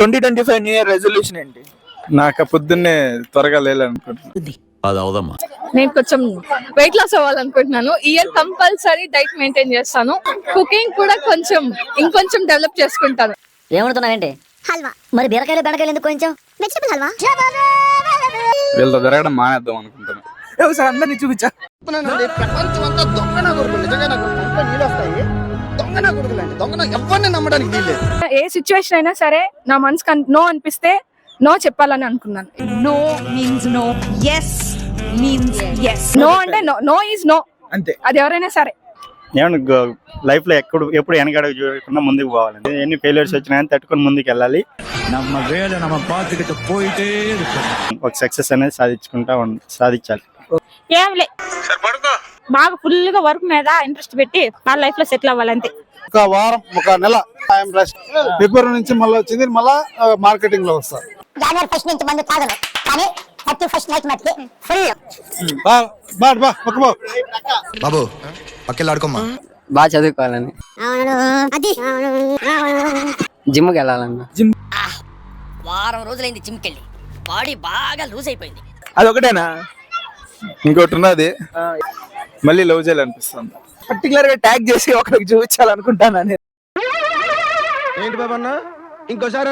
2025 new year resolution ఏంటి? నాకు పొద్దున్నే త్వరగా లేలనుకుంటున్నాను. అది అవదమ్మా. నేను కొంచెం వెయిట్ లాస్ అవ్వాలనుకుంటున్నాను. ఇయర్ కంపల్సరీ డైట్ మెయింటైన్ చేస్తాను. కుకింగ్ కూడా ఇంకొంచెం డెవలప్ చేసుకుంటాను. ఏమడుతున్నావేంటి? హల్వా. మరి బీరకాయలు బెండకాయలు ఎందుకు కొంచెం? వెజిటబుల్ హల్వా. వీళ్ళతో తిరగడం మానేద్దాం అనుకుంటున్నాను. ఒకసారి అందరినీ చూపించా. ప్రపంచం అంతా దొంగ నా కొడుకులు. నిజంగా నాకు కంట్లో నీళ్ళు వస్తాయి. దొంగ నా కొడుకులు అంటే దొంగ ఎవరిని నమ్మడానికి వీల్లేదు. ఏ సిచ్యువేషన్ అయినా సరే నా మనసుకు నో అనిపిస్తే నో చెప్పాలని అనుకున్నాను. No means no. Yes means yes. No అంటే నో ఈజ్ నో అంతే. అది ఎవరైనా సరే. ఏమన్నా లైఫ్ లో ఎప్పుడు వెనకడుగు చూడకుండా ముందుకు పోవాలండి. ఎన్ని ఫెయిల్యూర్స్ వచ్చినాయని తట్టుకొని ముందుకు వెళ్ళాలి. ఒక సక్సెస్ అనేది సాధించాలి. ఏంలే బాగా ఫుల్ గా వర్క్ మీద ఇంట్రెస్ట్ పెట్టి నా లైఫ్ లో సెటిల్ అవ్వాలంతే. ఒక వారం ఒక నెల టైం రెస్ట్. ఫిబ్రవరి నుంచి మళ్ళీ వచ్చింది. మళ్ళా మార్కెటింగ్ లో వస్తా. జనవరి ఫస్ట్ నుంచి మందు తాగను కానీ 31st నైట్ మట్టికి ఫుల్. బాబు పక్కన ఆడుకోమ్మా. బాగా చదువుకోవాలని, జిమ్కి వెళ్ళాలన్నా. వారం రోజులైంది జిమ్ కెళ్ళి బాడీ బాగా లూజ్ అయిపోయింది. అదొకటేనా? ఇంకోటి ఉన్నది, మళ్ళీ లవ్ చేయాలనిపిస్తుంది. పర్టికులర్ గా ట్యాగ్ చేసి ఒకరికి చూపించాలనుకుంటాను. ఏంటి బాబా ఇంకోసారి